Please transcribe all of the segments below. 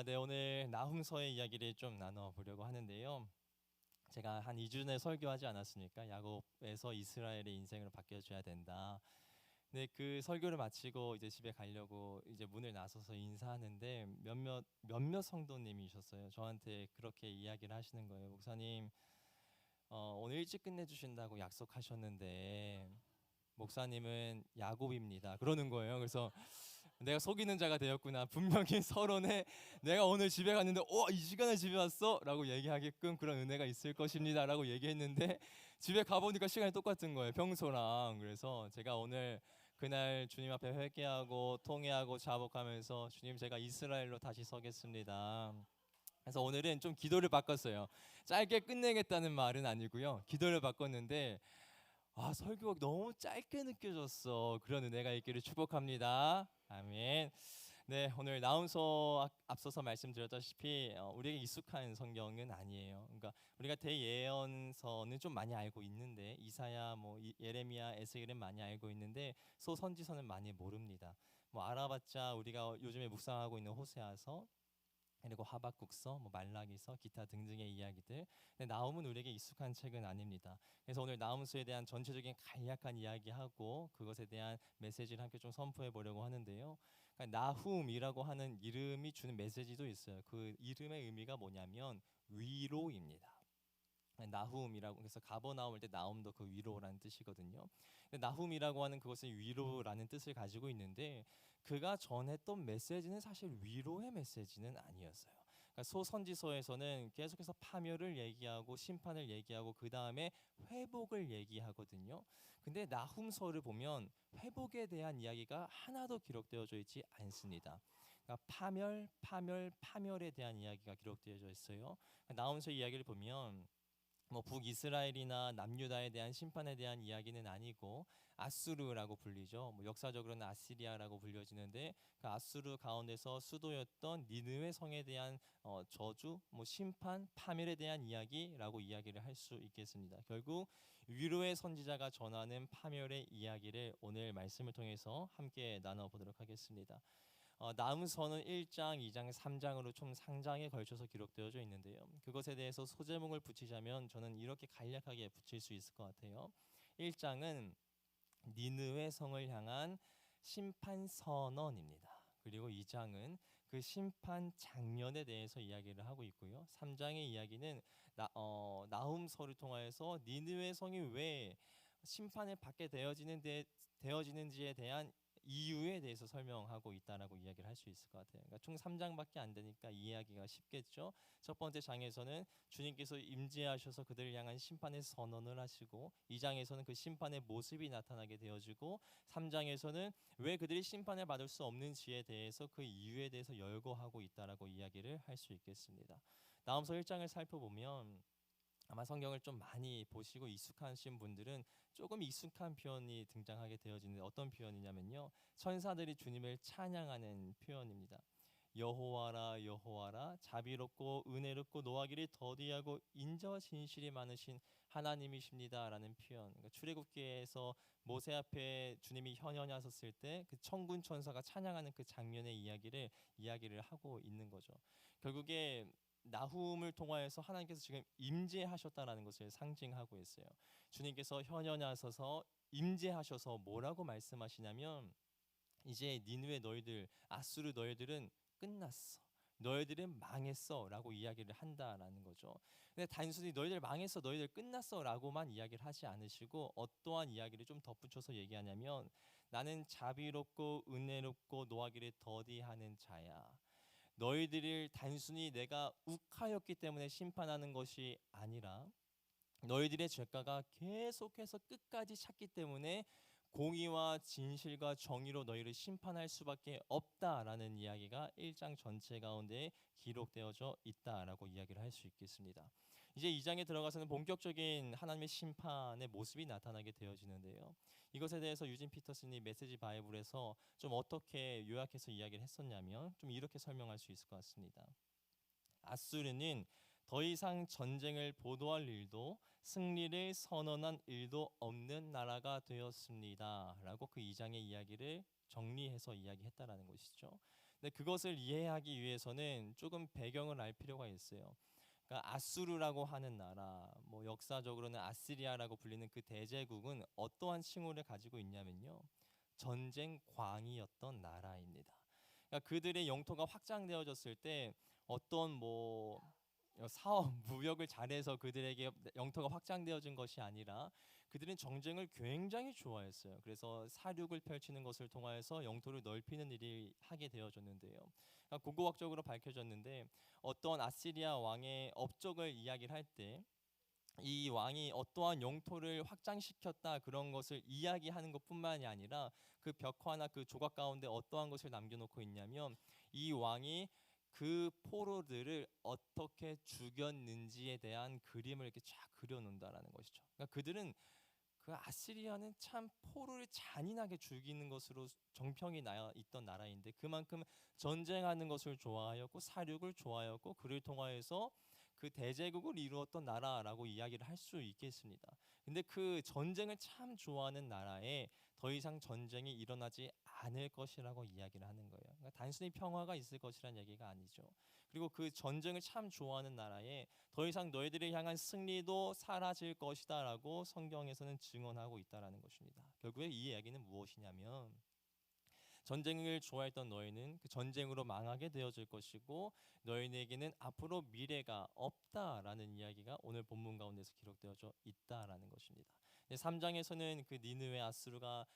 네, 오늘 나훔서의 이야기를 좀 나눠보려고 하는데요. 제가 한 2주 전에 설교하지 않았습니까? 야곱에서 이스라엘의 인생으로 바뀌어줘야 된다. 네, 그 설교를 마치고 이제 집에 가려고 이제 문을 나서서 인사하는데 몇몇 성도님이셨어요. 저한테 그렇게 이야기를 하시는 거예요. 목사님, 오늘 일찍 끝내주신다고 약속하셨는데 목사님은 야곱입니다. 그러는 거예요. 그래서 내가 속이는 자가 되었구나. 분명히 서론에 내가 오늘 집에 갔는데 이 시간에 집에 왔어? 라고 얘기하게끔 그런 은혜가 있을 것입니다 라고 얘기했는데 집에 가보니까 시간이 똑같은 거예요, 평소랑. 그래서 제가 오늘 그날 주님 앞에 회개하고 통회하고 자복하면서 주님, 제가 이스라엘로 다시 서겠습니다. 그래서 오늘은 좀 기도를 바꿨어요. 짧게 끝내겠다는 말은 아니고요, 기도를 바꿨는데 설교가 너무 짧게 느껴졌어. 그런 은혜가 있기를 축복합니다. 아멘. 네, 오늘 나훔서 앞서서 말씀드렸다시피 우리에게 익숙한 성경은 아니에요. 그러니까 우리가 대예언서는 좀 많이 알고 있는데, 이사야, 예레미야, 에스겔은 많이 알고 있는데 소선지서는 많이 모릅니다. 알아봤자 우리가 요즘에 묵상하고 있는 호세아서, 그리고 하박국서, 말라기서, 기타 등등의 이야기들. 근데 나훔은 우리에게 익숙한 책은 아닙니다. 그래서 오늘 나훔서에 대한 전체적인 간략한 이야기하고 그것에 대한 메시지를 함께 좀 선포해 보려고 하는데요. 그러니까 나훔이라고 하는 이름이 주는 메시지도 있어요. 그 이름의 의미가 뭐냐면 위로입니다. 나훔이라고, 그래서 가버나움일 때 나움도 그 위로라는 뜻이거든요. 근데 나훔이라고 하는 그것은 위로라는 뜻을 가지고 있는데 그가 전했던 메시지는 사실 위로의 메시지는 아니었어요. 그러니까 소선지서에서는 계속해서 파멸을 얘기하고 심판을 얘기하고 그 다음에 회복을 얘기하거든요. 근데 나훔서를 보면 회복에 대한 이야기가 하나도 기록되어져 있지 않습니다. 그러니까 파멸에 대한 이야기가 기록되어져 있어요. 나훔서 이야기를 보면 북이스라엘이나 남유다에 대한 심판에 대한 이야기는 아니고 아수르라고 불리죠. 역사적으로는 아시리아라고 불려지는데 그 아수르 가운데서 수도였던 니느웨 성에 대한 저주, 심판, 파멸에 대한 이야기라고 이야기를 할 수 있겠습니다. 결국 위로의 선지자가 전하는 파멸의 이야기를 오늘 말씀을 통해서 함께 나눠보도록 하겠습니다. 나훔서는 1장, 2장, 3장으로 총 상장에 걸쳐서 기록되어져 있는데요. 그것에 대해서 소제목을 붙이자면 저는 이렇게 간략하게 붙일 수 있을 것 같아요. 1장은 니느웨 성을 향한 심판 선언입니다. 그리고 2장은 그 심판 장면에 대해서 이야기를 하고 있고요. 3장의 이야기는 나훔서를 통하여서 니느웨 성이 왜 심판을 받게 되어지는지에 대한 이유에 대해서 설명하고 있다라고 이야기를 할 수 있을 것 같아요. 그러니까 총 3장밖에 안 되니까 이해하기가 쉽겠죠. 첫 번째 장에서는 주님께서 임재하셔서 그들을 향한 심판의 선언을 하시고, 2장에서는 그 심판의 모습이 나타나게 되어지고, 3장에서는 왜 그들이 심판을 받을 수 없는지에 대해서 그 이유에 대해서 열거하고 있다라고 이야기를 할 수 있겠습니다. 나훔서 1장을 살펴보면 아마 성경을 좀 많이 보시고 익숙하신 분들은 조금 익숙한 표현이 등장하게 되어지는데, 어떤 표현이냐면요, 천사들이 주님을 찬양하는 표현입니다. 여호와라 여호와라, 자비롭고 은혜롭고 노하기를 더디하고 인자와 진실이 많으신 하나님이십니다라는 표현. 그러니까 출애굽기에서 모세 앞에 주님이 현현하셨을 때 그 천군 천사가 찬양하는 그 장면의 이야기를 하고 있는 거죠. 결국에 나훔을 통하여서 하나님께서 지금 임재하셨다라는 것을 상징하고 있어요. 주님께서 현현하셔서 임재하셔서 뭐라고 말씀하시냐면, 이제 니느웨 너희들, 아수르 너희들은 끝났어, 너희들은 망했어 라고 이야기를 한다라는 거죠. 근데 단순히 너희들 망했어, 너희들 끝났어 라고만 이야기를 하지 않으시고 어떠한 이야기를 좀 덧붙여서 얘기하냐면, 나는 자비롭고 은혜롭고 노하기를 더디하는 자야. 너희들을 단순히 내가 욱하였기 때문에 심판하는 것이 아니라 너희들의 죄가가 계속해서 끝까지 찼기 때문에 공의와 진실과 정의로 너희를 심판할 수밖에 없다라는 이야기가 1장 전체 가운데 기록되어져 있다라고 이야기를 할 수 있겠습니다. 이제 2장에 들어가서는 본격적인 하나님의 심판의 모습이 나타나게 되어지는데요. 이것에 대해서 유진 피터슨이 메시지 바이블에서 좀 어떻게 요약해서 이야기를 했었냐면 좀 이렇게 설명할 수 있을 것 같습니다. 아수르는 더 이상 전쟁을 보도할 일도 승리를 선언한 일도 없는 나라가 되었습니다 라고 그 2장의 이야기를 정리해서 이야기했다라는 것이죠. 근데 그것을 이해하기 위해서는 조금 배경을 알 필요가 있어요. 그러니까 아수르라고 하는 나라, 뭐 역사적으로는 아시리아라고 불리는 그 대제국은 어떠한 칭호를 가지고 있냐면요, 전쟁 광이었던 나라입니다. 그러니까 그들의 영토가 확장되어졌을 때 어떤 뭐 사업 무역을 잘해서 그들에게 영토가 확장되어진 것이 아니라 그들은 정쟁을 굉장히 좋아했어요. 그래서 사륙을 펼치는 것을 통하여서 영토를 넓히는 일이 하게 되어졌는데요. 그러니까 고고학적으로 밝혀졌는데 어떤 아시리아 왕의 업적을 이야기를 할 때 이 왕이 어떠한 영토를 확장시켰다 그런 것을 이야기하는 것뿐만이 아니라 그 벽화나 그 조각 가운데 어떠한 것을 남겨놓고 있냐면 이 왕이 그 포로들을 어떻게 죽였는지에 대한 그림을 이렇게 쫙 그려놓는다라는 것이죠. 그러니까 그들은 그 아시리아는 참 포로를 잔인하게 죽이는 것으로 정평이 나 있던 나라인데 그만큼 전쟁하는 것을 좋아하였고 사륙을 좋아하였고 그를 통하여서 그 대제국을 이루었던 나라라고 이야기를 할 수 있겠습니다. 근데 그 전쟁을 참 좋아하는 나라에 더 이상 전쟁이 일어나지 않을 것이라고 이야기를 하는 거예요. 그러니까 단순히 평화가 있을 것이란 얘기가 아니죠. 그리고 그 전쟁을 참 좋아하는 나라에 더 이상 너희들을 향한 승리도 사라질 것이다라고 성경에서는 증언하고 있다라는 것입니다. 결국에 이 이야기는 무엇이냐면 전쟁을 좋아했던 너희는 그 전쟁으로 망하게 되어질 것이고 너희에게는 앞으로 미래가 없다라는 이야기가 오늘 본문 가운데서 기록되어져 있다라는 것입니다. 3장에서는 그 니느웨 아수르가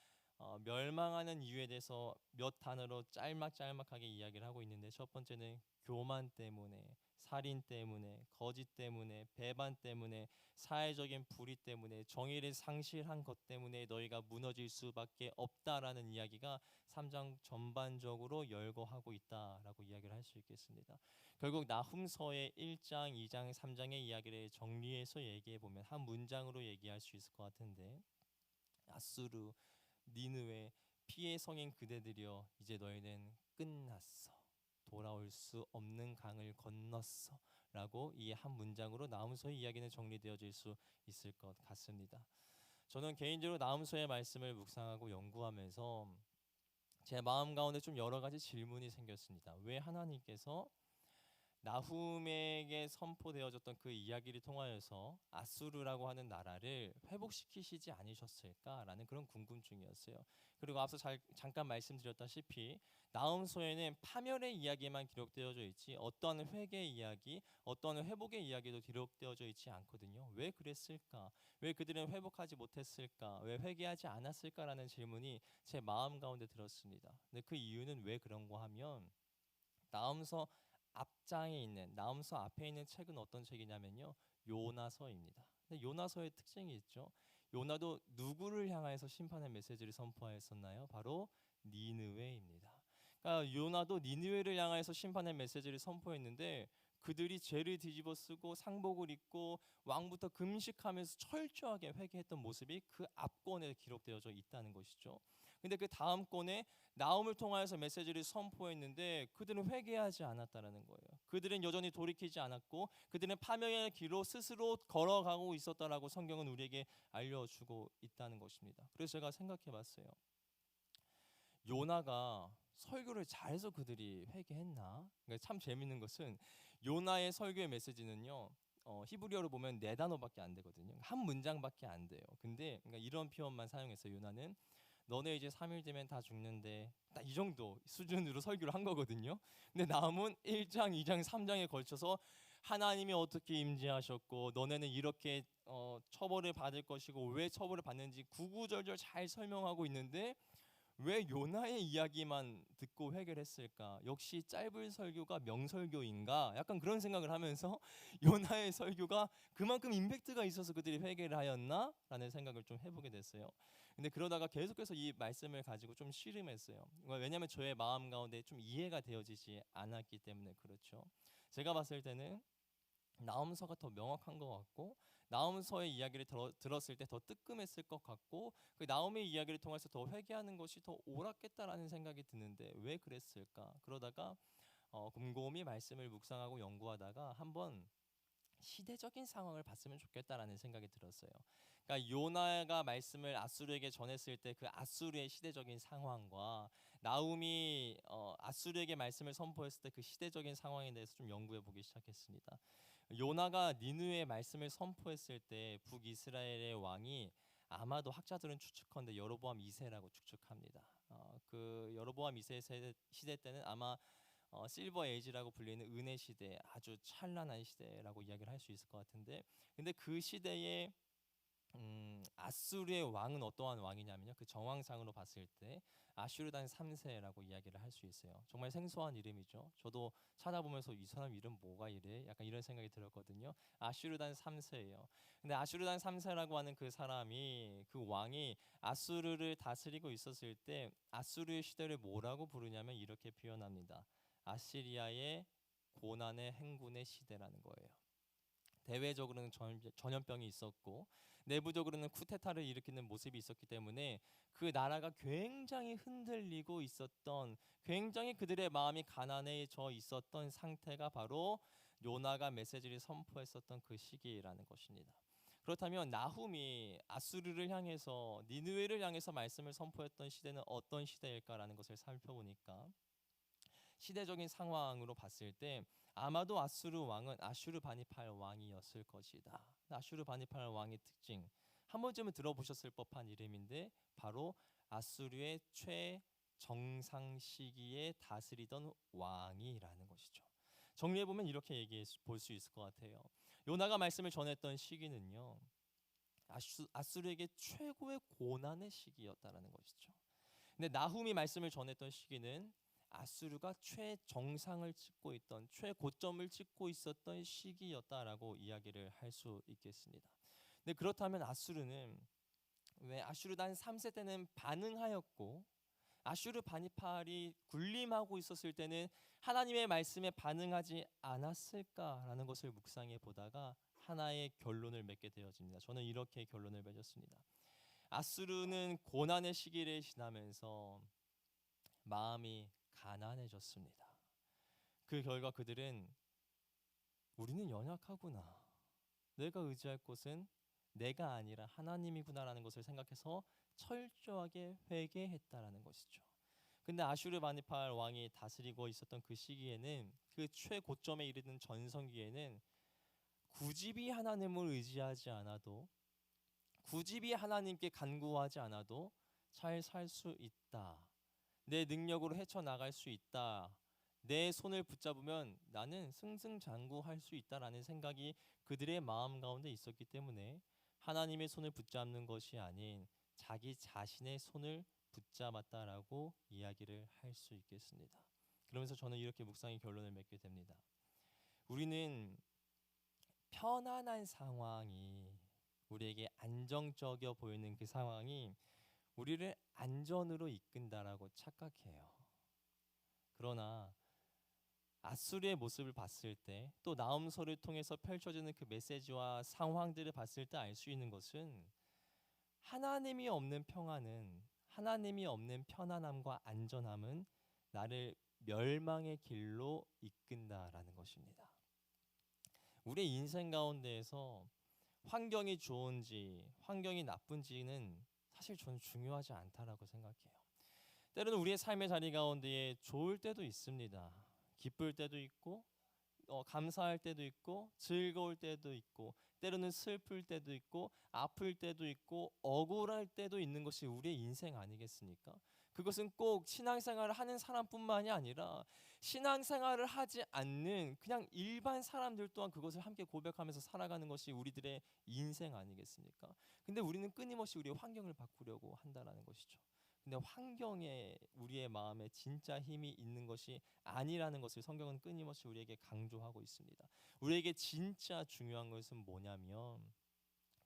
멸망하는 이유에 대해서 몇 단어로 짤막짤막하게 이야기를 하고 있는데 첫 번째는 교만 때문에, 살인 때문에, 거짓 때문에, 배반 때문에, 사회적인 불의 때문에, 정의를 상실한 것 때문에 너희가 무너질 수밖에 없다라는 이야기가 3장 전반적으로 열거하고 있다라고 이야기를 할 수 있겠습니다. 결국 나훔서의 1장, 2장, 3장의 이야기를 정리해서 얘기해 보면 한 문장으로 얘기할 수 있을 것 같은데 아수르, 니느웨, 피의 성인 그대들이여 이제 너희는 끝났어. 돌아올 수 없는 강을 건넜어. 라고 이 한 문장으로 나훔서의 이야기는 정리되어질 수 있을 것 같습니다. 저는 개인적으로 나훔서의 말씀을 묵상하고 연구하면서 제 마음 가운데 좀 여러 가지 질문이 생겼습니다. 왜 하나님께서 나훔에게 선포되어졌던 그 이야기를 통하여서 아수르라고 하는 나라를 회복시키시지 않으셨을까라는 그런 궁금증이었어요. 그리고 앞서 잠깐 말씀드렸다시피 나훔서에는 파멸의 이야기만 기록되어져 있지 어떠한 회개의 이야기, 어떠한 회복의 이야기도 기록되어져 있지 않거든요. 왜 그랬을까? 왜 그들은 회복하지 못했을까? 왜 회개하지 않았을까라는 질문이 제 마음 가운데 들었습니다. 근데 그 이유는 왜 그런가 하면 나훔서 앞장에 있는 나훔서 앞에 있는 책은 어떤 책이냐면요, 요나서입니다. 근데 요나서의 특징이 있죠. 요나도 누구를 향해서 심판의 메시지를 선포하였었나요? 바로 니느웨입니다. 그러니까 요나도 니느웨를 향해서 심판의 메시지를 선포했는데 그들이 죄를 뒤집어 쓰고 상복을 입고 왕부터 금식하면서 철저하게 회개했던 모습이 그 앞권에 기록되어져 있다는 것이죠. 근데 그 다음 권에 나움을 통하여서 메시지를 선포했는데 그들은 회개하지 않았다라는 거예요. 그들은 여전히 돌이키지 않았고 그들은 파멸의 길로 스스로 걸어가고 있었다라고 성경은 우리에게 알려주고 있다는 것입니다. 그래서 제가 생각해봤어요. 요나가 설교를 잘해서 그들이 회개했나? 그러니까 참 재밌는 것은 요나의 설교의 메시지는요, 히브리어로 보면 4단어밖에 안 되거든요. 한 문장밖에 안 돼요. 근데 그러니까 이런 표현만 사용해서 요나는 너네 이제 3일 되면 다 죽는데 딱 이 정도 수준으로 설교를 한 거거든요. 근데 남은 1장, 2장, 3장에 걸쳐서 하나님이 어떻게 임재하셨고 너네는 이렇게 처벌을 받을 것이고 왜 처벌을 받는지 구구절절 잘 설명하고 있는데 왜 요나의 이야기만 듣고 회개를 했을까? 역시 짧은 설교가 명설교인가? 약간 그런 생각을 하면서 요나의 설교가 그만큼 임팩트가 있어서 그들이 회개를 하였나? 라는 생각을 좀 해보게 됐어요. 근데 그러다가 계속해서 이 말씀을 가지고 좀 씨름했어요. 왜냐하면 저의 마음 가운데 좀 이해가 되어지지 않았기 때문에 그렇죠. 제가 봤을 때는 나훔서가 더 명확한 것 같고 나훔서의 이야기를 들었을 때 더 뜨끔했을 것 같고 그 나훔의 이야기를 통해서 더 회개하는 것이 더 옳았겠다라는 생각이 드는데 왜 그랬을까? 그러다가 곰곰이 말씀을 묵상하고 연구하다가 한번 시대적인 상황을 봤으면 좋겠다라는 생각이 들었어요. 그러니까 요나가 말씀을 아수르에게 전했을 때 그 아수르의 시대적인 상황과 나훔이 아수르에게 말씀을 선포했을 때 그 시대적인 상황에 대해서 좀 연구해 보기 시작했습니다. 요나가 니느웨의 말씀을 선포했을 때 북이스라엘의 왕이 아마도 학자들은 추측컨대 여로보암 2세라고 추측합니다. 그 여로보암 2세 시대 때는 아마 실버 에이지라고 불리는 은혜 시대, 아주 찬란한 시대라고 이야기를 할 수 있을 것 같은데, 근데 그 시대에 아수르의 왕은 어떠한 왕이냐면요, 그 정황상으로 봤을 때 아슈르단 3세라고 이야기를 할 수 있어요. 정말 생소한 이름이죠. 저도 찾아보면서 이 사람 이름 뭐가 이래? 약간 이런 생각이 들었거든요. 아슈르단 3세예요. 근데 아슈르단 3세라고 하는 그 사람이, 그 왕이 아수르를 다스리고 있었을 때 아수르의 시대를 뭐라고 부르냐면 이렇게 표현합니다. 아시리아의 고난의 행군의 시대라는 거예요. 대외적으로는 전염병이 있었고 내부적으로는 쿠데타를 일으키는 모습이 있었기 때문에 그 나라가 굉장히 흔들리고 있었던, 굉장히 그들의 마음이 가난해져 있었던 상태가 바로 요나가 메시지를 선포했었던 그 시기라는 것입니다. 그렇다면 나훔이 아수르를 향해서, 니느웨를 향해서 말씀을 선포했던 시대는 어떤 시대일까라는 것을 살펴보니까 시대적인 상황으로 봤을 때 아마도 아수르 왕은 아슈르바니팔 왕이었을 것이다. 아슈르바니팔 왕의 특징, 한 번쯤은 들어보셨을 법한 이름인데 바로 아수르의 최정상 시기에 다스리던 왕이라는 것이죠. 정리해보면 이렇게 얘기해 볼 수 있을 것 같아요. 요나가 말씀을 전했던 시기는요, 아수르에게 최고의 고난의 시기였다라는 것이죠. 근데 나훔이 말씀을 전했던 시기는 아수르가 최정상을 찍고 있던, 최고점을 찍고 있었던 시기였다라고 이야기를 할 수 있겠습니다. 근데 그렇다면 아수르는 왜 아슈르단 3세 때는 반응하였고 아슈르 바니팔이 군림하고 있었을 때는 하나님의 말씀에 반응하지 않았을까라는 것을 묵상해 보다가 하나의 결론을 맺게 되어집니다. 저는 이렇게 결론을 맺었습니다. 아수르는 고난의 시기를 지나면서 마음이 가난해졌습니다. 그 결과 그들은 우리는 연약하구나, 내가 의지할 곳은 내가 아니라 하나님이구나라는 것을 생각해서 철저하게 회개했다라는 것이죠. 근데 아슈르바니팔 왕이 다스리고 있었던 그 시기에는, 그 최고점에 이르는 전성기에는 굳이 하나님을 의지하지 않아도, 굳이 하나님께 간구하지 않아도 잘 살 수 있다, 내 능력으로 헤쳐나갈 수 있다, 내 손을 붙잡으면 나는 승승장구할 수 있다라는 생각이 그들의 마음 가운데 있었기 때문에 하나님의 손을 붙잡는 것이 아닌 자기 자신의 손을 붙잡았다라고 이야기를 할 수 있겠습니다. 그러면서 저는 이렇게 묵상의 결론을 맺게 됩니다. 우리는 편안한 상황이, 우리에게 안정적이어 보이는 그 상황이 우리를 안전으로 이끈다라고 착각해요. 그러나 아수르의 모습을 봤을 때, 또 나훔서를 통해서 펼쳐지는 그 메시지와 상황들을 봤을 때 알 수 있는 것은 하나님이 없는 평안은, 하나님이 없는 편안함과 안전함은 나를 멸망의 길로 이끈다라는 것입니다. 우리의 인생 가운데에서 환경이 좋은지 환경이 나쁜지는 사실 저는 중요하지 않다라고 생각해요. 때로는 우리의 삶의 자리 가운데에 좋을 때도 있습니다. 기쁠 때도 있고 감사할 때도 있고 즐거울 때도 있고 때로는 슬플 때도 있고 아플 때도 있고 억울할 때도 있는 것이 우리의 인생 아니겠습니까? 그것은 꼭 신앙생활을 하는 사람뿐만이 아니라 신앙생활을 하지 않는 그냥 일반 사람들 또한 그것을 함께 고백하면서 살아가는 것이 우리들의 인생 아니겠습니까? 근데 우리는 끊임없이 우리의 환경을 바꾸려고 한다는 것이죠. 근데 환경에 우리의 마음에 진짜 힘이 있는 것이 아니라는 것을 성경은 끊임없이 우리에게 강조하고 있습니다. 우리에게 진짜 중요한 것은 뭐냐면,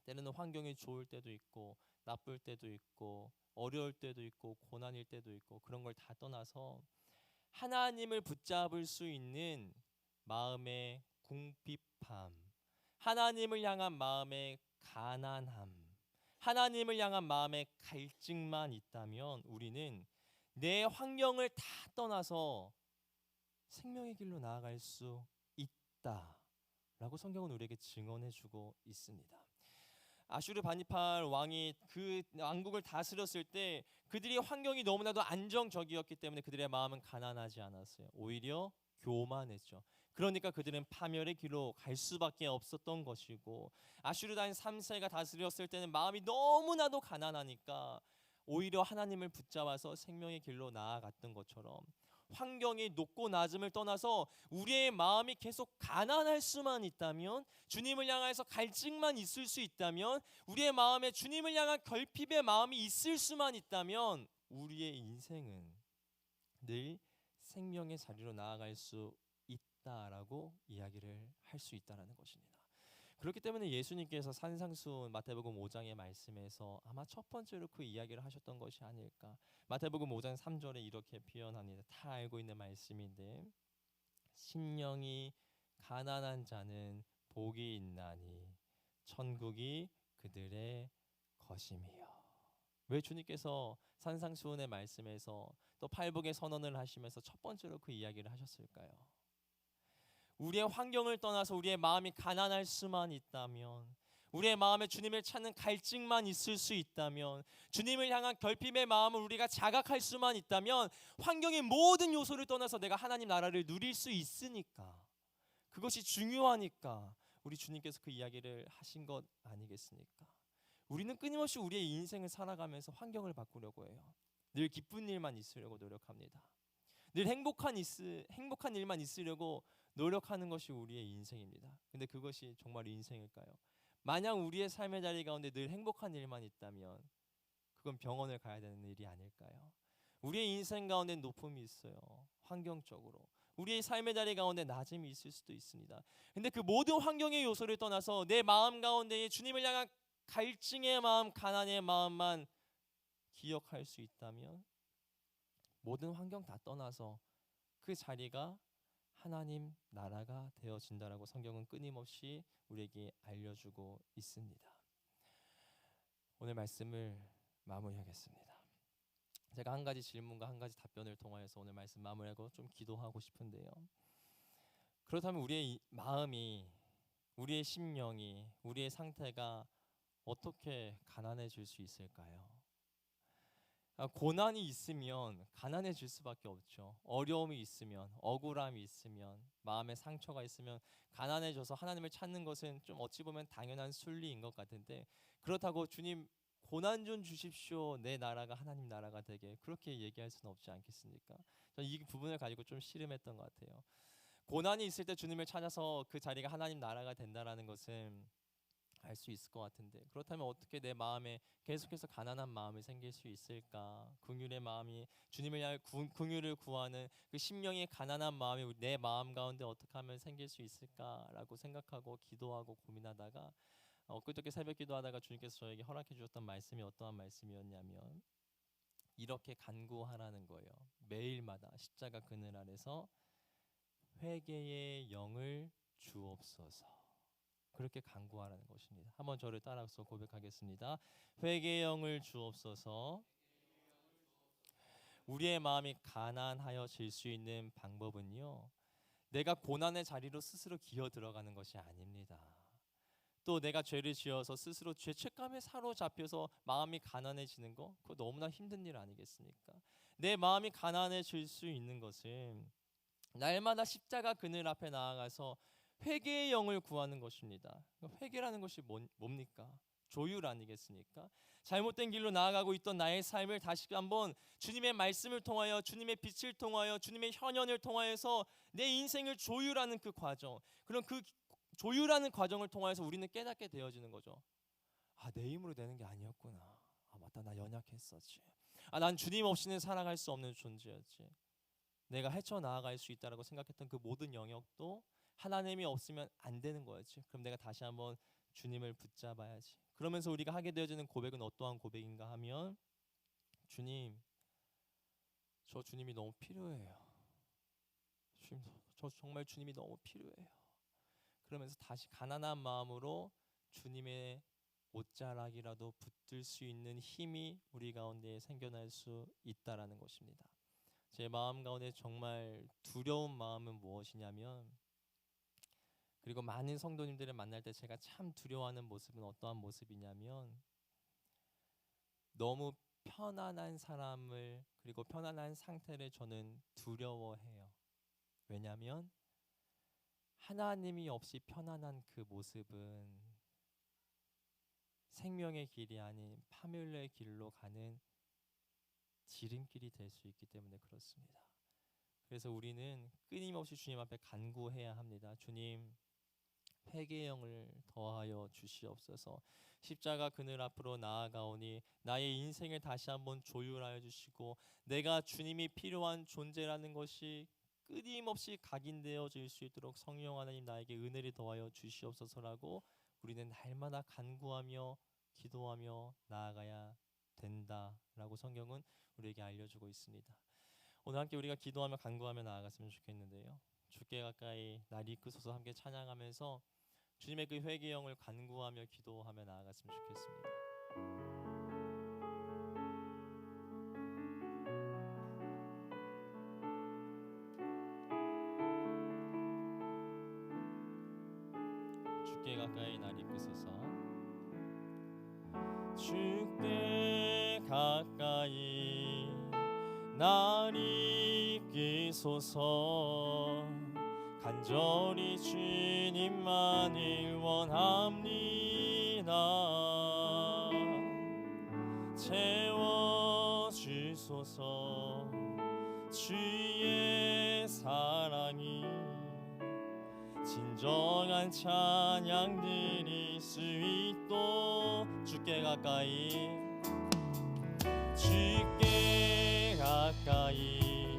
때로는 환경이 좋을 때도 있고 나쁠 때도 있고 어려울 때도 있고 고난일 때도 있고, 그런 걸 다 떠나서 하나님을 붙잡을 수 있는 마음의 궁핍함, 하나님을 향한 마음의 가난함, 하나님을 향한 마음의 갈증만 있다면 우리는 내 환경을 다 떠나서 생명의 길로 나아갈 수 있다라고 성경은 우리에게 증언해주고 있습니다. 아슈르 바니팔 왕이 그 왕국을 다스렸을 때 그들의 환경이 너무나도 안정적이었기 때문에 그들의 마음은 가난하지 않았어요. 오히려 교만했죠. 그러니까 그들은 파멸의 길로 갈 수밖에 없었던 것이고, 아슈르단 3세가 다스렸을 때는 마음이 너무나도 가난하니까 오히려 하나님을 붙잡아서 생명의 길로 나아갔던 것처럼, 환경이 높고 낮음을 떠나서 우리의 마음이 계속 가난할 수만 있다면, 주님을 향해서 갈증만 있을 수 있다면, 우리의 마음에 주님을 향한 결핍의 마음이 있을 수만 있다면 우리의 인생은 늘 생명의 자리로 나아갈 수 있다라고 이야기를 할 수 있다라는 것입니다. 그렇기 때문에 예수님께서 산상수훈 마태복음 5장의 말씀에서 아마 첫 번째로 그 이야기를 하셨던 것이 아닐까. 마태복음 5장 3절에 이렇게 표현합니다. 다 알고 있는 말씀인데, 심령이 가난한 자는 복이 있나니 천국이 그들의 것임이요. 왜 주님께서 산상수훈의 말씀에서 또 팔복의 선언을 하시면서 첫 번째로 그 이야기를 하셨을까요? 우리의 환경을 떠나서 우리의 마음이 가난할 수만 있다면, 우리의 마음에 주님을 찾는 갈증만 있을 수 있다면, 주님을 향한 결핍의 마음을 우리가 자각할 수만 있다면, 환경의 모든 요소를 떠나서 내가 하나님 나라를 누릴 수 있으니까, 그것이 중요하니까 우리 주님께서 그 이야기를 하신 것 아니겠습니까? 우리는 끊임없이 우리의 인생을 살아가면서 환경을 바꾸려고 해요. 늘 기쁜 일만 있으려고 노력합니다. 늘 행복한 일만 있으려고 노력하는 것이 우리의 인생입니다. 근데 그것이 정말 인생일까요? 만약 우리의 삶의 자리 가운데 늘 행복한 일만 있다면 그건 병원을 가야 되는 일이 아닐까요? 우리의 인생 가운데 높음이 있어요. 환경적으로. 우리의 삶의 자리 가운데 낮음이 있을 수도 있습니다. 근데 그 모든 환경의 요소를 떠나서 내 마음 가운데에 주님을 향한 갈증의 마음, 가난의 마음만 기억할 수 있다면 모든 환경 다 떠나서 그 자리가 하나님 나라가 되어진다라고 성경은 끊임없이 우리에게 알려주고 있습니다. 오늘 말씀을 마무리하겠습니다. 제가 한 가지 질문과 한 가지 답변을 통하여서 오늘 말씀 마무리하고 좀 기도하고 싶은데요. 그렇다면 우리의 마음이, 우리의 심령이, 우리의 상태가 어떻게 가난해질 수 있을까요? 고난이 있으면 가난해질 수밖에 없죠. 어려움이 있으면, 억울함이 있으면, 마음에 상처가 있으면 가난해져서 하나님을 찾는 것은 좀 어찌 보면 당연한 순리인 것 같은데, 그렇다고 주님 고난 좀 주십시오, 내 나라가 하나님 나라가 되게, 그렇게 얘기할 수는 없지 않겠습니까? 저는 이 부분을 가지고 좀 씨름했던 것 같아요. 고난이 있을 때 주님을 찾아서 그 자리가 하나님 나라가 된다라는 것은 알 수 있을 것 같은데, 그렇다면 어떻게 내 마음에 계속해서 가난한 마음이 생길 수 있을까? 긍휼의 마음이, 주님을 향해 긍휼을 구하는 그 심령의 가난한 마음이 내 마음 가운데 어떻게 하면 생길 수 있을까라고 생각하고 기도하고 고민하다가 엊그저께 새벽 기도하다가 주님께서 저에게 허락해 주셨던 말씀이 어떠한 말씀이었냐면, 이렇게 간구하라는 거예요. 매일마다 십자가 그늘 아래서 회개의 영을 주옵소서. 그렇게 간구하라는 것입니다. 한번 저를 따라서 고백하겠습니다. 회개의 영을 주옵소서. 우리의 마음이 가난하여질 수 있는 방법은요, 내가 고난의 자리로 스스로 기어 들어가는 것이 아닙니다. 또 내가 죄를 지어서 스스로 죄책감에 사로잡혀서 마음이 가난해지는 거, 그거 너무나 힘든 일 아니겠습니까? 내 마음이 가난해질 수 있는 것은 날마다 십자가 그늘 앞에 나아가서 회개의 영을 구하는 것입니다. 회개라는 것이 뭡니까? 조율 아니겠습니까? 잘못된 길로 나아가고 있던 나의 삶을 다시 한번 주님의 말씀을 통하여, 주님의 빛을 통하여, 주님의 현현을 통하여서 내 인생을 조율하는 그 과정, 그럼 그 조율하는 과정을 통하여서 우리는 깨닫게 되어지는 거죠. 아, 내 힘으로 되는 게 아니었구나. 아, 맞다, 나 연약했었지. 아, 난 주님 없이는 살아갈 수 없는 존재였지. 내가 헤쳐나아갈 수 있다라고 생각했던 그 모든 영역도 하나님이 없으면 안 되는 거였지. 그럼 내가 다시 한번 주님을 붙잡아야지. 그러면서 우리가 하게 되어지는 고백은 어떠한 고백인가 하면, 주님, 저 주님이 너무 필요해요. 주님, 저 정말 주님이 너무 필요해요. 그러면서 다시 가난한 마음으로 주님의 옷자락이라도 붙들 수 있는 힘이 우리 가운데 생겨날 수 있다라는 것입니다. 제 마음 가운데 정말 두려운 마음은 무엇이냐면, 그리고 많은 성도님들을 만날 때 제가 참 두려워하는 모습은 어떠한 모습이냐면 너무 편안한 사람을 그리고 편안한 상태를 저는 두려워해요. 왜냐하면 하나님이 없이 편안한 그 모습은 생명의 길이 아닌 파멸의 길로 가는 지름길이 될 수 있기 때문에 그렇습니다. 그래서 우리는 끊임없이 주님 앞에 간구해야 합니다. 주님, 회개의 영을 더하여 주시옵소서. 십자가 그늘 앞으로 나아가오니 나의 인생을 다시 한번 조율하여 주시고 내가 주님이 필요한 존재라는 것이 끊임없이 각인되어질 수 있도록 성령 하나님 나에게 은혜를 더하여 주시옵소서라고 우리는 날마다 간구하며 기도하며 나아가야 된다라고 성경은 우리에게 알려주고 있습니다. 오늘 함께 우리가 기도하며 간구하며 나아갔으면 좋겠는데요. 주께 가까이 날 이끄소서 함께 찬양하면서 주님의 그 회개의 영을 간구하며 기도하며 나아갔으면 좋겠습니다. 주께 가까이 날 이끄소서. 주께 가까이 날 이끄소서. 간절히 주님만을 원합니다. 채워주소서. 주의 사랑이 진정한 찬양 드릴 수 있도록 주께 가까이 주께 가까이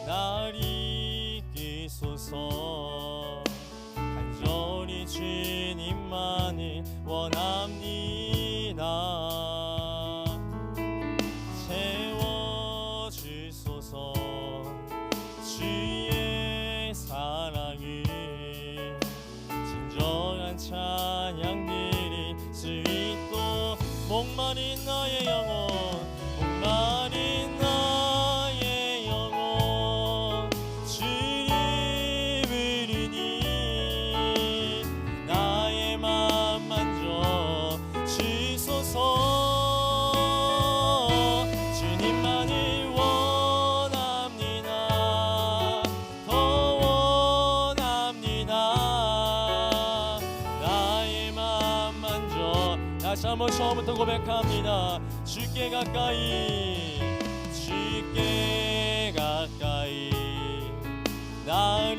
날 이끄소서. 간절히 주님만을 원합니다. 채워주소서. 주의 사랑을 진정한 찬양 드릴 수 있도록 목마른 나의 영혼 목마른 나의 영혼 주를 부르니 나의 맘 만져 주소서. 주님만을 원합니다. 더 원합니다. 나의 맘 만져. 다시 한번 처음부터 고백합니다. 주께 가까이 주께 가까이 날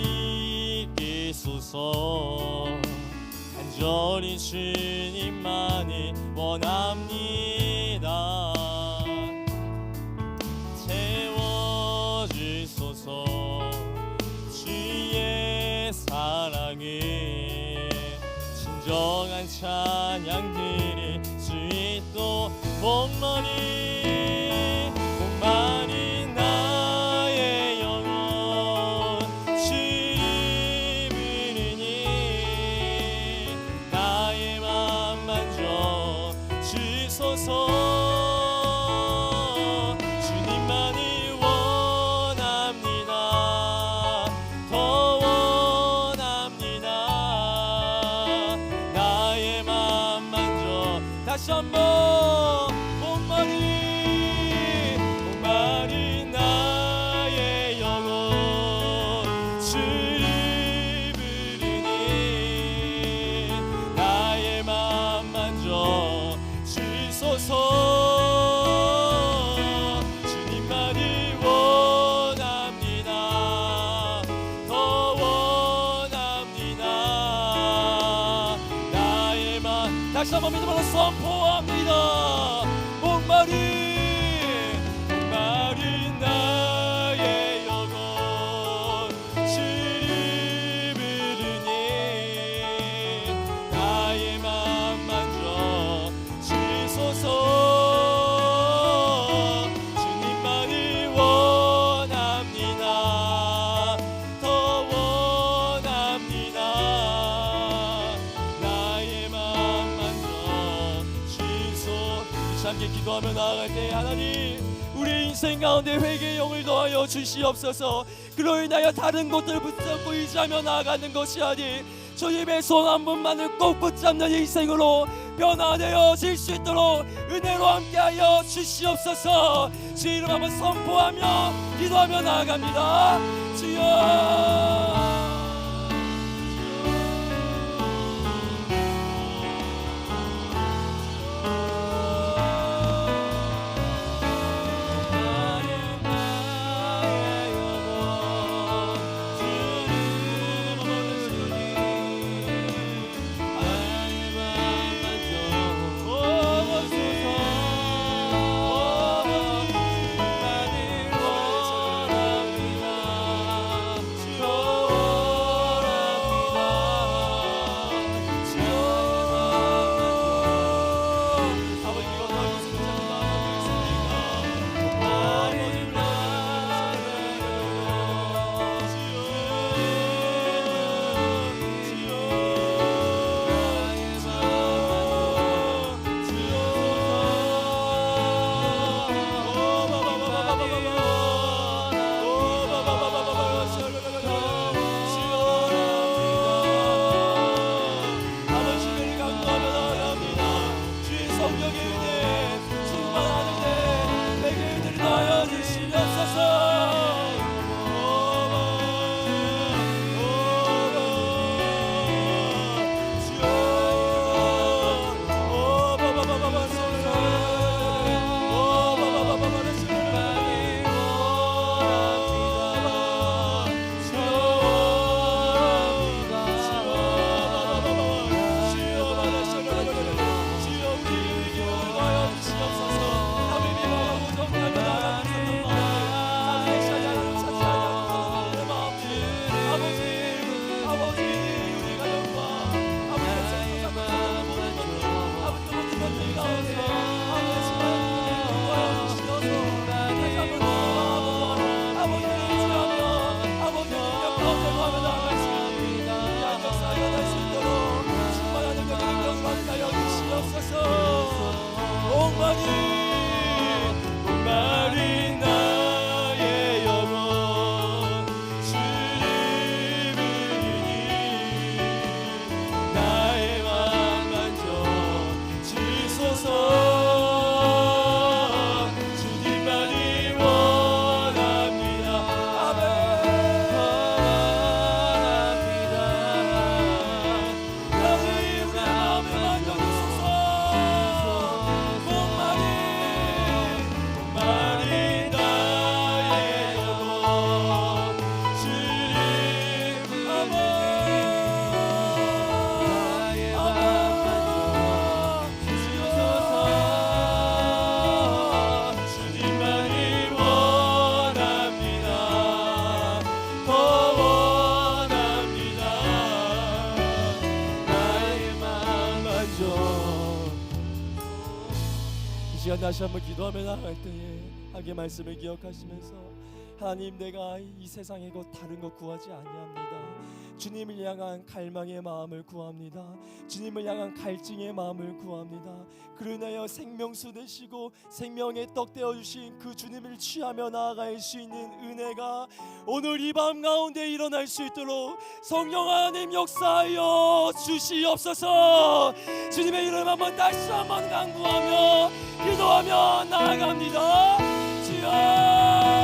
이끄소서. 간절히 주님만을 원합니다. 채워주소서. 주의 사랑을 진정한 찬양 드릴 수 있도록 목마른 나의 영혼 주를 부르니 나의 맘 만져 주소서. 주님만을 원합니다. 더 원합니다. 나의 맘 만져. 다시 한번 목마른 나의 영혼 주를 부르니 나의 맘 만져 주소서. 주님만을 원합니다. 더 원합니다. 나의 맘 다시 한번 믿음으로 선포합니다. 목마른 나의 영혼 주를 부르니 나의 맘 만져 주소서. 주님만을 원합니다. 더 원합니다. 나의 맘 만져 주소서. 함께 기도하며 나아갈 때 하나님 우리 인생 가운데 회개의 영을 더하여 주시옵소서. 그로 인하여 다른 것들을 붙잡고 의지하며 나아가는 것이 아닌 주님의 손 한 번만을 꼭 붙잡는 인생으로 변화되어질 수 있도록 은혜로 함께하여 주시옵소서. 주 이름 한번 선포하며 기도하며 나아갑니다. 주여. 시간 다시 한번 기도하며 나갈 때에 하나님의 말씀을 기억하시면서 하나님, 내가 이 세상의 것 다른 것 구하지 아니합니다. 주님을 향한 갈망의 마음을 구합니다. 주님을 향한 갈증의 마음을 구합니다. 그러나여 생명수 되시고 생명의 떡 되어주신 그 주님을 취하며 나아갈 수 있는 은혜가 오늘 이 밤 가운데 일어날 수 있도록 성령 하나님 역사하여 주시옵소서. 주님의 이름 한번 다시 한번 간구하며 기도하며 나아갑니다. 주여.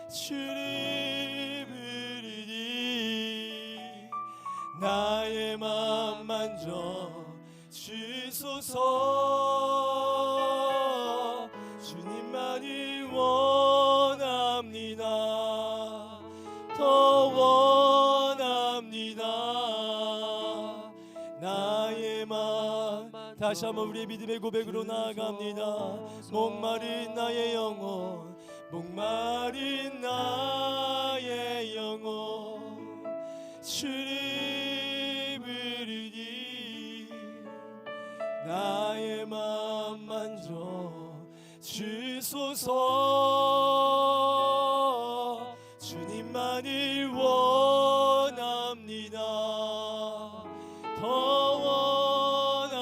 주님 부르니 나의 맘 만져 주소서. 주님만이 원합니다. 더 원합니다. 나의 맘. 다시 한번 우리의 믿음의 고백으로 나아갑니다. 목마른 나의 영혼, 목마른 나의 영혼, 주님 부르니 나의 맘 만져 주소서. 주님만을 원합니다. 더 원합니다.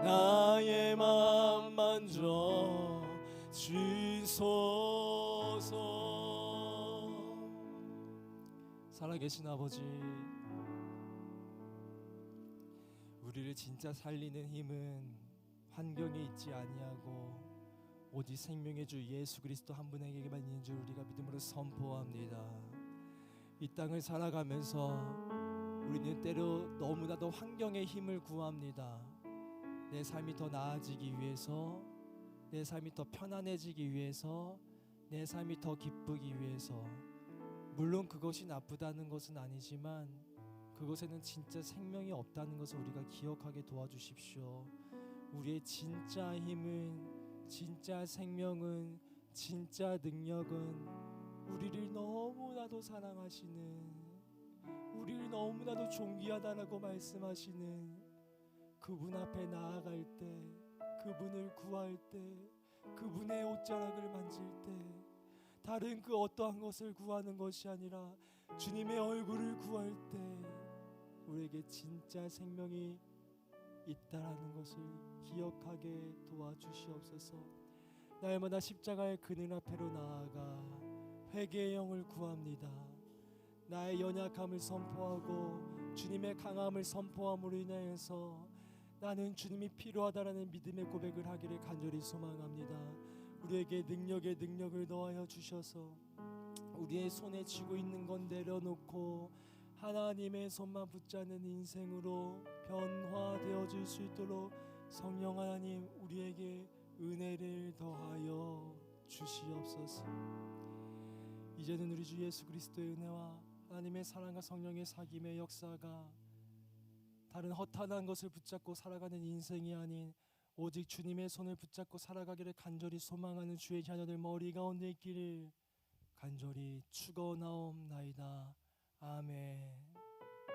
나의 맘 만져 주소서. 살아계신 아버지, 우리를 진짜 살리는 힘은 환경에 있지 아니하고 오직 생명의 주 예수 그리스도 한 분에게만 있는 줄 우리가 믿음으로 선포합니다. 이 땅을 살아가면서 우리는 때로 너무나도 환경의 힘을 구합니다. 내 삶이 더 나아지기 위해서, 내 삶이 더 편안해지기 위해서, 내 삶이 더 기쁘기 위해서. 물론 그것이 나쁘다는 것은 아니지만 그것에는 진짜 생명이 없다는 것을 우리가 기억하게 도와주십시오. 우리의 진짜 힘은, 진짜 생명은, 진짜 능력은 우리를 너무나도 사랑하시는, 우리를 너무나도 존귀하다라고 말씀하시는 그분 앞에 나아갈 때, 그분을 구할 때, 그분의 옷자락을 만질 때, 다른 그 어떠한 것을 구하는 것이 아니라 주님의 얼굴을 구할 때 우리에게 진짜 생명이 있다라는 것을 기억하게 도와주시옵소서. 날마다 십자가의 그늘 앞에로 나아가 회개의 영을 구합니다. 나의 연약함을 선포하고 주님의 강함을 선포함으로 인하여서 나는 주님이 필요하다라는 믿음의 고백을 하기를 간절히 소망합니다. 우리에게 능력을 더하여 주셔서 우리의 손에 쥐고 있는 건 내려놓고 하나님의 손만 붙잡는 인생으로 변화되어질 수 있도록 성령 하나님 우리에게 은혜를 더하여 주시옵소서. 이제는 우리 주 예수 그리스도의 은혜와 하나님의 사랑과 성령의 사귐의 역사가 다른 허탄한 것을 붙잡고 살아가는 인생이 아닌 오직 주님의 손을 붙잡고 살아가기를 간절히 소망하는 주의 자녀들 머리 가운데 있기를 간절히 축원하옵나이다. 아멘.